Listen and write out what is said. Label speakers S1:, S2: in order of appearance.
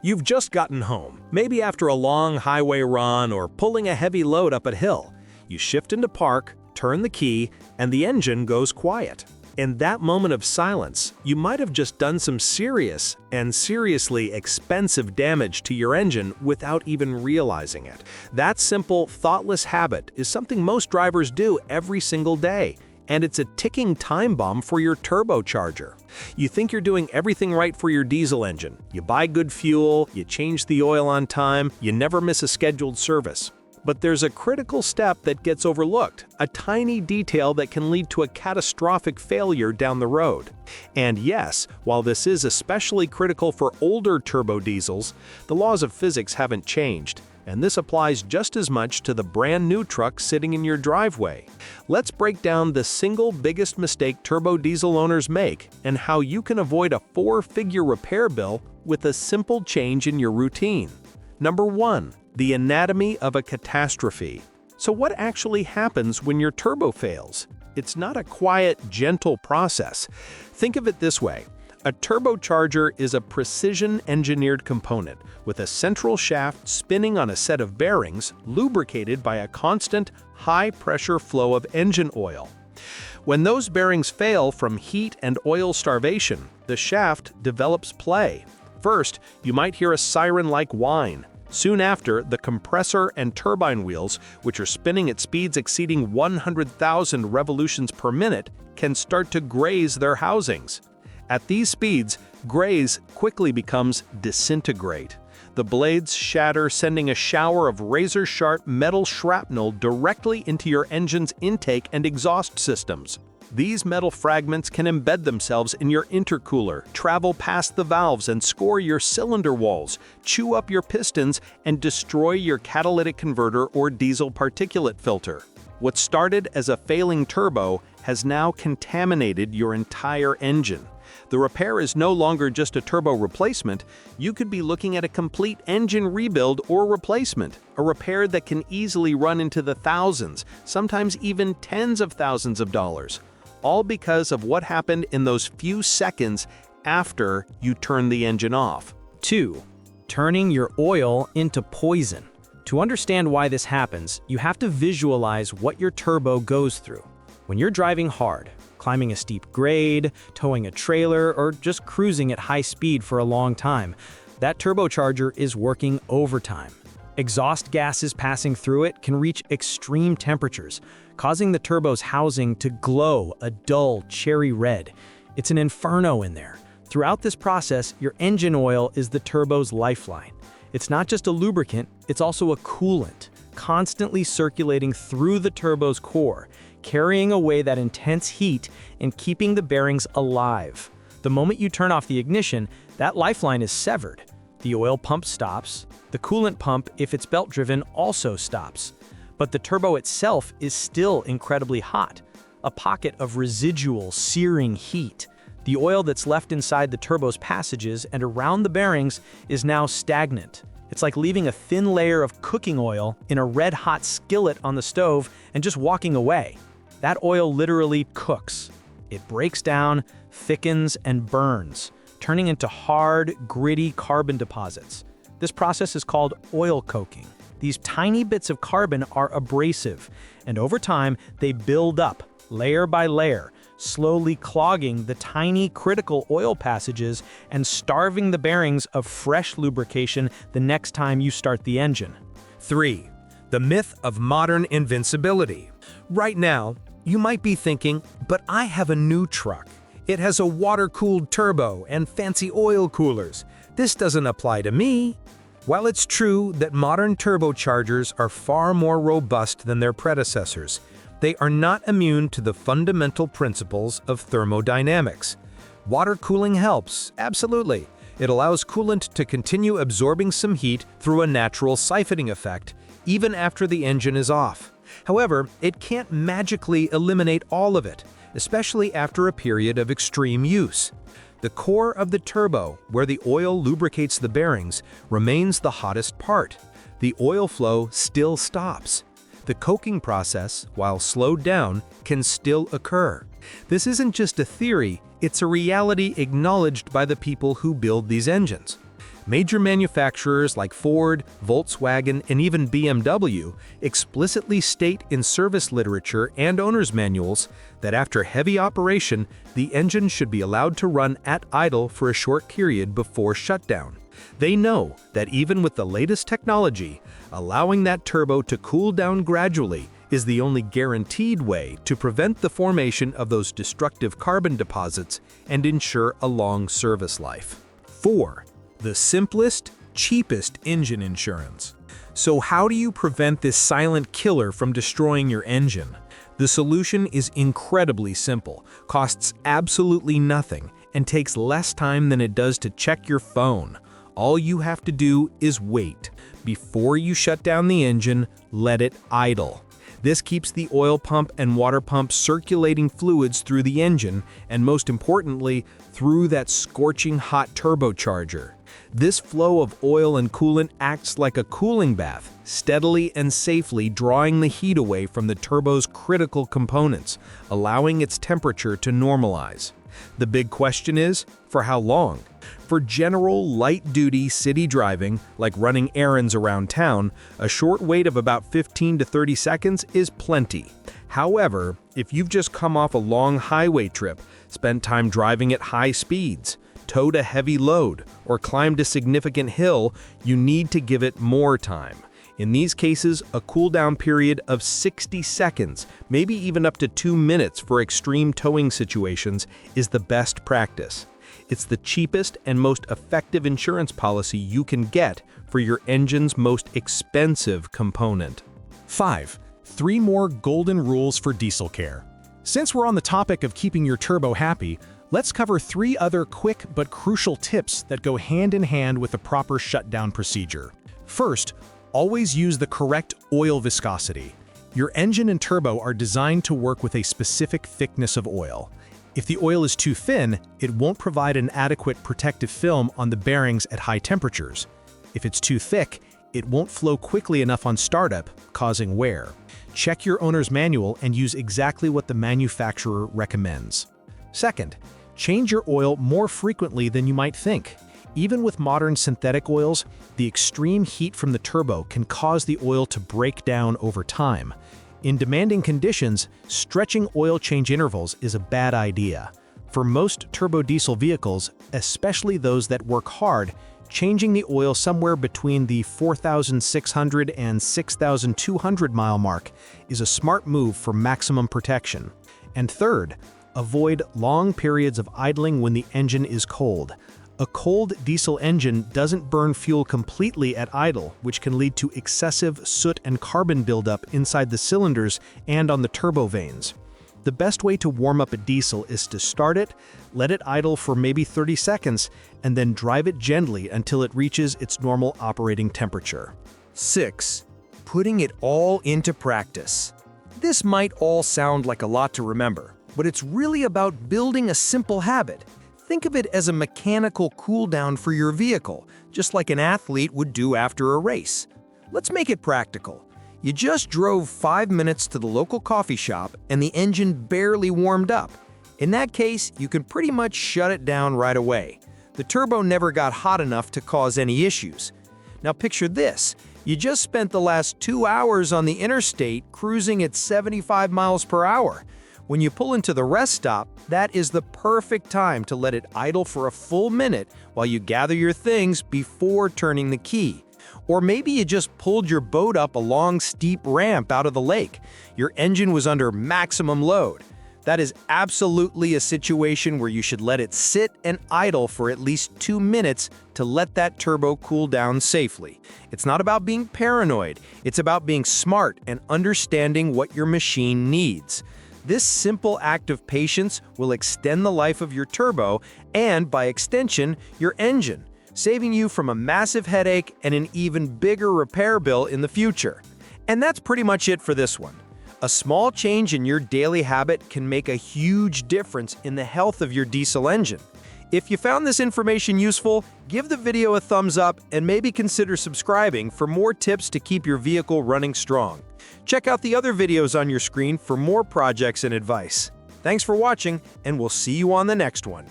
S1: You've just gotten home, maybe after a long highway run or pulling a heavy load up a hill. You shift into park, turn the key, and the engine goes quiet. In that moment of silence, you might have just done some serious and seriously expensive damage to your engine without even realizing it. That simple, thoughtless habit is something most drivers do every single day, and it's a ticking time bomb for your turbocharger. You think you're doing everything right for your diesel engine. You buy good fuel, you change the oil on time, you never miss a scheduled service. But there's a critical step that gets overlooked, a tiny detail that can lead to a catastrophic failure down the road. And yes, while this is especially critical for older turbo diesels, the laws of physics haven't changed, and this applies just as much to the brand new truck sitting in your driveway. Let's break down the single biggest mistake turbo diesel owners make and how you can avoid a four-figure repair bill with a simple change in your routine. Number 1. The anatomy of a catastrophe. So what actually happens when your turbo fails? It's not a quiet, gentle process. Think of it this way. A turbocharger is a precision-engineered component with a central shaft spinning on a set of bearings lubricated by a constant, high-pressure flow of engine oil. When those bearings fail from heat and oil starvation, the shaft develops play. First, you might hear a siren-like whine. Soon after, the compressor and turbine wheels, which are spinning at speeds exceeding 100,000 revolutions per minute, can start to graze their housings. At these speeds, graze quickly becomes disintegrate. The blades shatter, sending a shower of razor-sharp metal shrapnel directly into your engine's intake and exhaust systems. These metal fragments can embed themselves in your intercooler, travel past the valves and score your cylinder walls, chew up your pistons, and destroy your catalytic converter or diesel particulate filter. What started as a failing turbo has now contaminated your entire engine. The repair is no longer just a turbo replacement. You could be looking at a complete engine rebuild or replacement, a repair that can easily run into the thousands, sometimes even tens of thousands of dollars, all because of what happened in those few seconds after you turn the engine off.
S2: 2. Turning your oil into poison. To understand why this happens, you have to visualize what your turbo goes through. When you're driving hard, climbing a steep grade, towing a trailer, or just cruising at high speed for a long time, that turbocharger is working overtime. Exhaust gases passing through it can reach extreme temperatures, causing the turbo's housing to glow a dull cherry red. It's an inferno in there. Throughout this process, your engine oil is the turbo's lifeline. It's not just a lubricant, it's also a coolant, constantly circulating through the turbo's core, carrying away that intense heat and keeping the bearings alive. The moment you turn off the ignition, that lifeline is severed. The oil pump stops. The coolant pump, if it's belt-driven, also stops. But the turbo itself is still incredibly hot, a pocket of residual, searing heat. The oil that's left inside the turbo's passages and around the bearings is now stagnant. It's like leaving a thin layer of cooking oil in a red-hot skillet on the stove and just walking away. That oil literally cooks. It breaks down, thickens, and burns, turning into hard, gritty carbon deposits. This process is called oil coking. These tiny bits of carbon are abrasive, and over time, they build up, layer by layer, slowly clogging the tiny critical oil passages and starving the bearings of fresh lubrication the next time you start the engine.
S1: 3. The myth of modern invincibility. Right now, you might be thinking, but I have a new truck. It has a water-cooled turbo and fancy oil coolers. This doesn't apply to me. While it's true that modern turbochargers are far more robust than their predecessors, they are not immune to the fundamental principles of thermodynamics. Water cooling helps, absolutely. It allows coolant to continue absorbing some heat through a natural siphoning effect, even after the engine is off. However, it can't magically eliminate all of it, especially after a period of extreme use. The core of the turbo, where the oil lubricates the bearings, remains the hottest part. The oil flow still stops. The coking process, while slowed down, can still occur. This isn't just a theory, it's a reality acknowledged by the people who build these engines. Major manufacturers like Ford, Volkswagen, and even BMW explicitly state in service literature and owner's manuals that after heavy operation, the engine should be allowed to run at idle for a short period before shutdown. They know that even with the latest technology, allowing that turbo to cool down gradually is the only guaranteed way to prevent the formation of those destructive carbon deposits and ensure a long service life. 4. The simplest, cheapest engine insurance. So how do you prevent this silent killer from destroying your engine? The solution is incredibly simple, costs absolutely nothing, and takes less time than it does to check your phone. All you have to do is wait. Before you shut down the engine, let it idle. This keeps the oil pump and water pump circulating fluids through the engine, and most importantly, through that scorching hot turbocharger. This flow of oil and coolant acts like a cooling bath, steadily and safely drawing the heat away from the turbo's critical components, allowing its temperature to normalize. The big question is, for how long? For general light-duty city driving, like running errands around town, a short wait of about 15 to 30 seconds is plenty. However, if you've just come off a long highway trip, spent time driving at high speeds, towed a heavy load, or climbed a significant hill, you need to give it more time. In these cases, a cool-down period of 60 seconds, maybe even up to 2 minutes for extreme towing situations, is the best practice. It's the cheapest and most effective insurance policy you can get for your engine's most expensive component.
S3: 5. 3 more golden rules for diesel care. Since we're on the topic of keeping your turbo happy, let's cover 3 other quick but crucial tips that go hand in hand with the proper shutdown procedure. First, always use the correct oil viscosity. Your engine and turbo are designed to work with a specific thickness of oil. If the oil is too thin, it won't provide an adequate protective film on the bearings at high temperatures. If it's too thick, it won't flow quickly enough on startup, causing wear. Check your owner's manual and use exactly what the manufacturer recommends. Second, change your oil more frequently than you might think. Even with modern synthetic oils, the extreme heat from the turbo can cause the oil to break down over time. In demanding conditions, stretching oil change intervals is a bad idea. For most turbo diesel vehicles, especially those that work hard, changing the oil somewhere between the 4,600 and 6,200 mile mark is a smart move for maximum protection. And third, avoid long periods of idling when the engine is cold. A cold diesel engine doesn't burn fuel completely at idle, which can lead to excessive soot and carbon buildup inside the cylinders and on the turbo vanes. The best way to warm up a diesel is to start it, let it idle for maybe 30 seconds, and then drive it gently until it reaches its normal operating temperature.
S4: 6. Putting it all into practice. This might all sound like a lot to remember, but it's really about building a simple habit. Think of it as a mechanical cool-down for your vehicle, just like an athlete would do after a race. Let's make it practical. You just drove 5 minutes to the local coffee shop and the engine barely warmed up. In that case, you can pretty much shut it down right away. The turbo never got hot enough to cause any issues. Now picture this. You just spent the last 2 hours on the interstate cruising at 75 miles per hour. When you pull into the rest stop, that is the perfect time to let it idle for a full minute while you gather your things before turning the key. Or maybe you just pulled your boat up a long, steep ramp out of the lake. Your engine was under maximum load. That is absolutely a situation where you should let it sit and idle for at least 2 minutes to let that turbo cool down safely. It's not about being paranoid. It's about being smart and understanding what your machine needs. This simple act of patience will extend the life of your turbo and, by extension, your engine, saving you from a massive headache and an even bigger repair bill in the future. And that's pretty much it for this one. A small change in your daily habit can make a huge difference in the health of your diesel engine. If you found this information useful, give the video a thumbs up and maybe consider subscribing for more tips to keep your vehicle running strong. Check out the other videos on your screen for more projects and advice. Thanks for watching, and we'll see you on the next one.